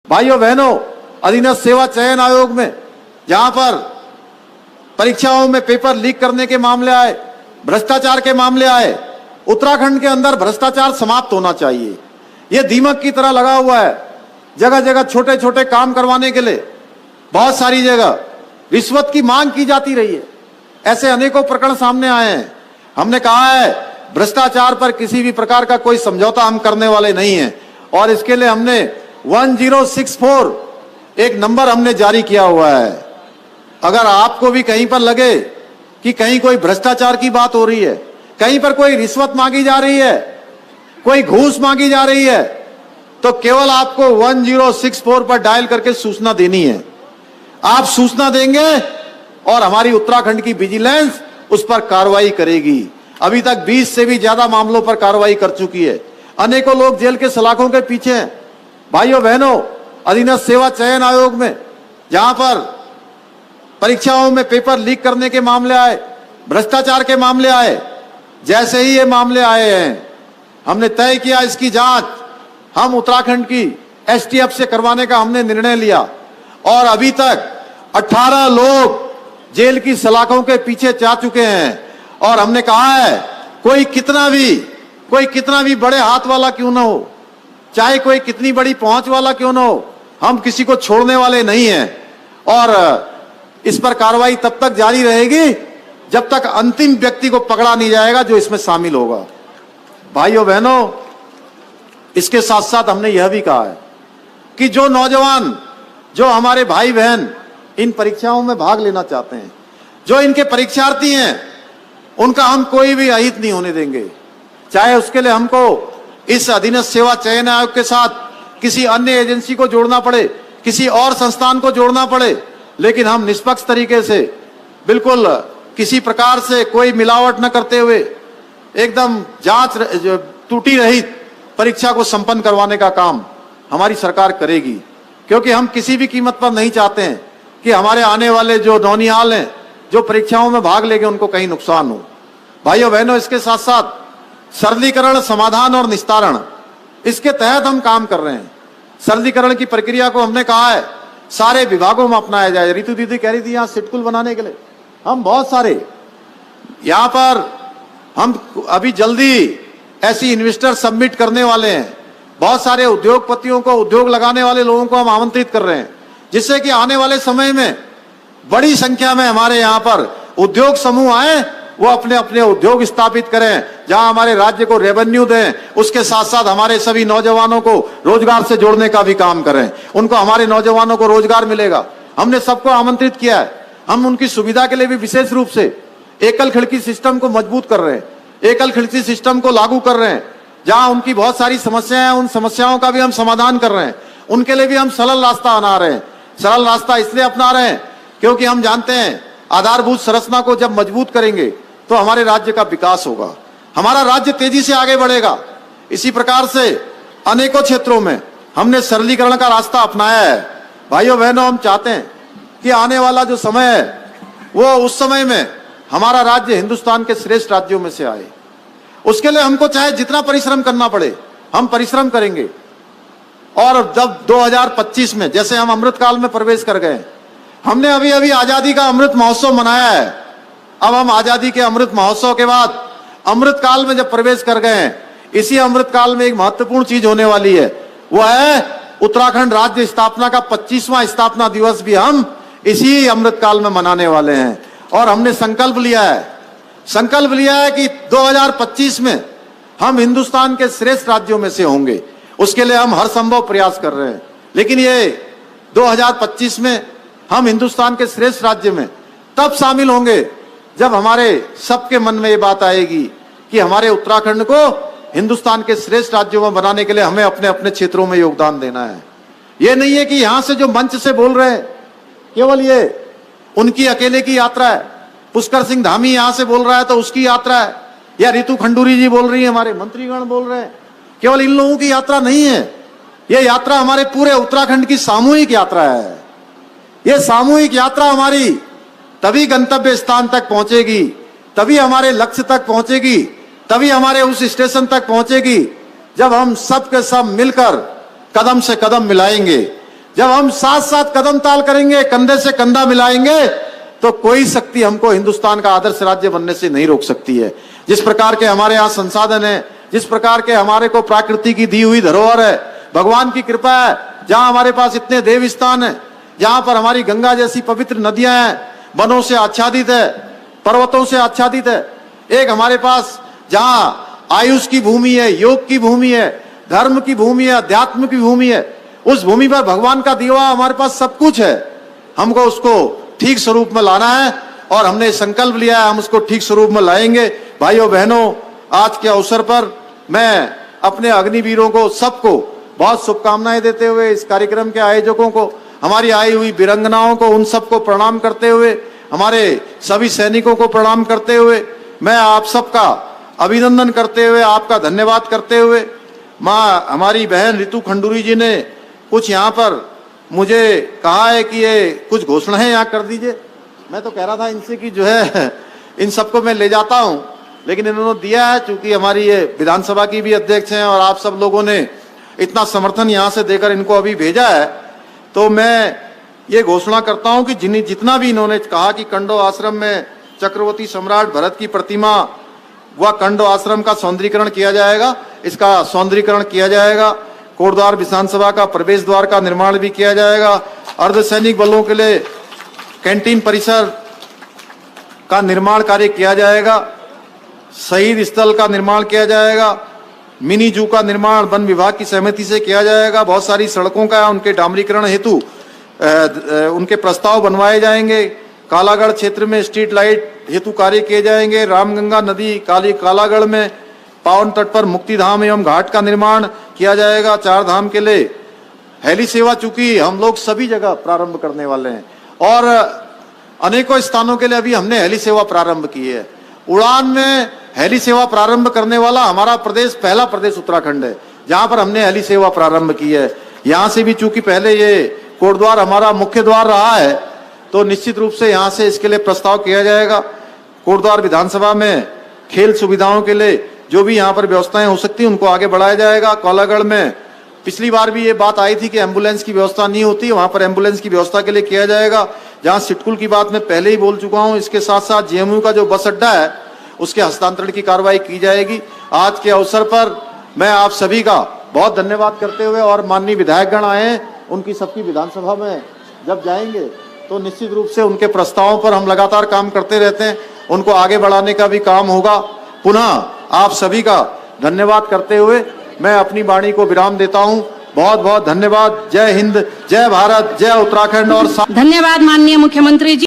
भाइयों बहनों, अधीनस्थ सेवा चयन आयोग में जहां पर परीक्षाओं में पेपर लीक करने के मामले आए, भ्रष्टाचार के मामले आए, उत्तराखंड के अंदर भ्रष्टाचार समाप्त होना चाहिए। यह दीमक की तरह लगा हुआ है। जगह जगह छोटे छोटे काम करवाने के लिए बहुत सारी जगह रिश्वत की मांग की जाती रही है। ऐसे अनेकों प्रकरण सामने आए हैं। हमने कहा है भ्रष्टाचार पर किसी भी प्रकार का कोई समझौता हम करने वाले नहीं हैं और इसके लिए हमने 1064 एक नंबर हमने जारी किया हुआ है। अगर आपको भी कहीं पर लगे कि कहीं कोई भ्रष्टाचार की बात हो रही है, कहीं पर कोई रिश्वत मांगी जा रही है, कोई घूस मांगी जा रही है, तो केवल आपको 1064 पर डायल करके सूचना देनी है। आप सूचना देंगे और हमारी उत्तराखंड की विजिलेंस उस पर कार्रवाई करेगी। अभी तक 20 से भी ज्यादा मामलों पर कार्रवाई कर चुकी है। अनेकों लोग जेल के सलाखों के पीछे हैं। भाइयों बहनों, अधीनस्थ सेवा चयन आयोग में जहां पर परीक्षाओं में पेपर लीक करने के मामले आए, भ्रष्टाचार के मामले आए, जैसे ही ये मामले आए हैं हमने तय किया इसकी जांच हम उत्तराखंड की एसटीएफ से करवाने का हमने निर्णय लिया और अभी तक 18 लोग जेल की सलाखों के पीछे जा चुके हैं। और हमने कहा है कोई कितना भी बड़े हाथ वाला क्यों ना हो, चाहे कोई कितनी बड़ी पहुंच वाला क्यों ना हो, हम किसी को छोड़ने वाले नहीं हैं और इस पर कार्रवाई तब तक जारी रहेगी जब तक अंतिम व्यक्ति को पकड़ा नहीं जाएगा जो इसमें शामिल होगा। भाइयों बहनों, इसके साथ साथ हमने यह भी कहा है कि जो नौजवान, जो हमारे भाई बहन इन परीक्षाओं में भाग लेना चाहते हैं, जो इनके परीक्षार्थी हैं, उनका हम कोई भी अहित नहीं होने देंगे। चाहे उसके लिए हमको इस अधीनस्थ सेवा चयन आयोग के साथ किसी अन्य एजेंसी को जोड़ना पड़े, किसी और संस्थान को जोड़ना पड़े, लेकिन हम निष्पक्ष तरीके से, बिल्कुल किसी प्रकार से कोई मिलावट न करते हुए, एकदम जांच त्रुटि रहित परीक्षा को संपन्न करवाने का काम हमारी सरकार करेगी। क्योंकि हम किसी भी कीमत पर नहीं चाहते हैं कि हमारे आने वाले जो नौनिहाल हैं, जो परीक्षाओं में भाग लेंगे, उनको कहीं नुकसान हो। भाइयों बहनों, इसके साथ साथ सरलीकरण, समाधान और निस्तारण, इसके तहत हम काम कर रहे हैं। सरलीकरण की प्रक्रिया को हमने कहा है सारे विभागों में अपनाया जाए। रितु दीदी कह रही थी यहाँ सिटकुल बनाने के लिए हम बहुत सारे यहाँ पर हम अभी जल्दी ऐसी इन्वेस्टर सबमिट करने वाले हैं। बहुत सारे उद्योगपतियों को, उद्योग लगाने वाले लोगों को हम आमंत्रित कर रहे हैं, जिससे कि आने वाले समय में बड़ी संख्या में हमारे यहाँ पर उद्योग समूह आए, वो अपने अपने उद्योग स्थापित करें, जहां हमारे राज्य को रेवेन्यू दें, उसके साथ साथ हमारे सभी नौजवानों को रोजगार से जोड़ने का भी काम करें। उनको, हमारे नौजवानों को रोजगार मिलेगा। हमने सबको आमंत्रित किया है। हम उनकी सुविधा के लिए भी विशेष रूप से एकल खिड़की सिस्टम को मजबूत कर रहे हैं, एकल खिड़की सिस्टम को लागू कर रहे हैं। जहां उनकी बहुत सारी समस्याएं हैं, उन समस्याओं का भी हम समाधान कर रहे हैं। उनके लिए भी हम सरल रास्ता अपना रहे हैं। सरल रास्ता इसलिए अपना रहे हैं क्योंकि हम जानते हैं आधारभूत संरचना को जब मजबूत करेंगे तो हमारे राज्य का विकास होगा, हमारा राज्य तेजी से आगे बढ़ेगा। इसी प्रकार से अनेकों क्षेत्रों में हमने सरलीकरण का रास्ता अपनाया है। भाइयों बहनों, हम चाहते हैं कि आने वाला जो समय है वो उस समय में हमारा राज्य हिंदुस्तान के श्रेष्ठ राज्यों में से आए। उसके लिए हमको चाहे जितना परिश्रम करना पड़े हम परिश्रम करेंगे। और जब 2025 में, जैसे हम अमृतकाल में प्रवेश कर गए, हमने अभी अभी आजादी का अमृत महोत्सव मनाया है। अब हम आजादी के अमृत महोत्सव के बाद अमृतकाल में जब प्रवेश कर गए हैं, इसी अमृतकाल में एक महत्वपूर्ण चीज होने वाली है, वो है उत्तराखंड राज्य स्थापना का 25वां स्थापना दिवस भी हम इसी अमृतकाल में मनाने वाले हैं। और हमने संकल्प लिया है कि 2025 में हम हिंदुस्तान के श्रेष्ठ राज्यों में से होंगे। उसके लिए हम हर संभव प्रयास कर रहे हैं। लेकिन ये 2025 में हम हिंदुस्तान के श्रेष्ठ राज्य में तब शामिल होंगे जब हमारे सबके मन में ये बात आएगी कि हमारे उत्तराखंड को हिंदुस्तान के श्रेष्ठ राज्यों में बनाने के लिए हमें अपने अपने क्षेत्रों में योगदान देना है। ये नहीं है कि यहां से जो मंच से बोल रहे हैं केवल ये उनकी अकेले की यात्रा है। पुष्कर सिंह धामी यहां से बोल रहा है तो उसकी यात्रा है, या रितु खंडूरी जी बोल रही है, हमारे मंत्रीगण बोल रहे हैं, केवल इन लोगों की यात्रा नहीं है। यह यात्रा हमारे पूरे उत्तराखंड की सामूहिक यात्रा है। यह सामूहिक यात्रा हमारी तभी गंतव्य स्थान तक पहुंचेगी, तभी हमारे लक्ष्य तक पहुंचेगी, तभी हमारे उस स्टेशन तक पहुंचेगी जब हम सब के सब मिलकर कदम से कदम मिलाएंगे। जब हम साथ साथ कदम ताल करेंगे, कंधे से कंधा मिलाएंगे, तो कोई शक्ति हमको हिंदुस्तान का आदर्श राज्य बनने से नहीं रोक सकती है। जिस प्रकार के हमारे यहाँ संसाधन है, जिस प्रकार के हमारे को प्रकृति की दी हुई धरोहर है, भगवान की कृपा है, जहां हमारे पास इतने देव स्थान है, जहां पर हमारी गंगा जैसी पवित्र नदियां हैं, वनों से आच्छादित है, पर्वतों से आच्छादित है, एक हमारे पास जहां आयुष की भूमि है, योग की भूमि है, धर्म की भूमि है, अध्यात्म की भूमि है, उस भूमि पर भगवान का दिया हुआ हमारे पास सब कुछ है। हमको उसको ठीक स्वरूप में लाना है और हमने संकल्प लिया है, हम उसको ठीक स्वरूप में लाएंगे। भाइयों बहनों, आज के अवसर पर मैं अपने अग्निवीरों को सबको बहुत शुभकामनाएं देते हुए, इस कार्यक्रम के आयोजकों को, हमारी आई हुई वीरांगनाओं को, उन सबको प्रणाम करते हुए, हमारे सभी सैनिकों को प्रणाम करते हुए, मैं आप सबका अभिनंदन करते हुए, आपका धन्यवाद करते हुए, माँ हमारी बहन रितु खंडूरी जी ने कुछ यहाँ पर मुझे कहा है कि ये कुछ घोषणाएं यहाँ कर दीजिए। मैं तो कह रहा था इनसे कि जो है इन सबको मैं ले जाता हूँ, लेकिन इन्होंने दिया है, चूंकि हमारी ये विधानसभा की भी अध्यक्ष हैं और आप सब लोगों ने इतना समर्थन यहाँ से देकर इनको अभी भेजा है, तो मैं ये घोषणा करता हूँ कि जितना भी इन्होंने कहा कि कंडो आश्रम में चक्रवर्ती सम्राट भरत की प्रतिमा व कंडो आश्रम का सौंदर्यीकरण किया जाएगा, इसका सौंदर्यीकरण किया जाएगा। कोटद्वार विधानसभा का प्रवेश द्वार का निर्माण भी किया जाएगा। अर्धसैनिक बलों के लिए कैंटीन परिसर का निर्माण कार्य किया जाएगा। शहीद स्थल का निर्माण किया जाएगा। मिनी जू का निर्माण वन विभाग की सहमति से किया जाएगा। बहुत सारी सड़कों का उनके डामरीकरण हेतु उनके प्रस्ताव बनवाए जाएंगे। कालागढ़ क्षेत्र में स्ट्रीट लाइट हेतु कार्य किए जाएंगे। रामगंगा नदी कालागढ़ में पावन तट पर मुक्ति धाम एवं घाट का निर्माण किया जाएगा। 4 धाम के लिए हेली सेवा, चूंकि हम लोग सभी जगह प्रारंभ करने वाले हैं और अनेकों स्थानों के लिए अभी हमने हेली सेवा प्रारंभ की है। उड़ान में हेली सेवा प्रारंभ करने वाला हमारा प्रदेश, पहला प्रदेश उत्तराखंड है, जहां पर हमने हेली सेवा प्रारंभ की है। यहां से भी चूंकि पहले ये कोटद्वार हमारा मुख्य द्वार रहा है, तो निश्चित रूप से यहां से इसके लिए प्रस्ताव किया जाएगा। कोटद्वार विधानसभा में खेल सुविधाओं के लिए जो भी यहाँ पर व्यवस्थाएं हो सकती है उनको आगे बढ़ाया जाएगा। कालागढ़ में पिछली बार भी ये बात आई थी कि एम्बुलेंस की व्यवस्था नहीं होती, वहां पर एम्बुलेंस की व्यवस्था के लिए किया जाएगा। जहां सिटकुल की बात मैं पहले ही बोल चुका हूं, इसके साथ साथ जेएमयू का जो बस अड्डा है उसके हस्तांतरण की कार्रवाई की जाएगी। आज के अवसर पर मैं आप सभी का बहुत धन्यवाद करते हुए, और माननीय विधायकगण आए, उनकी सबकी विधानसभा में जब जाएंगे तो निश्चित रूप से उनके प्रस्तावों पर हम लगातार काम करते रहते हैं, उनको आगे बढ़ाने का भी काम होगा। पुनः आप सभी का धन्यवाद करते हुए मैं अपनी वाणी को विराम देता हूं। बहुत बहुत धन्यवाद। जय हिंद, जय भारत, जय उत्तराखंड। और धन्यवाद माननीय मुख्यमंत्री जी।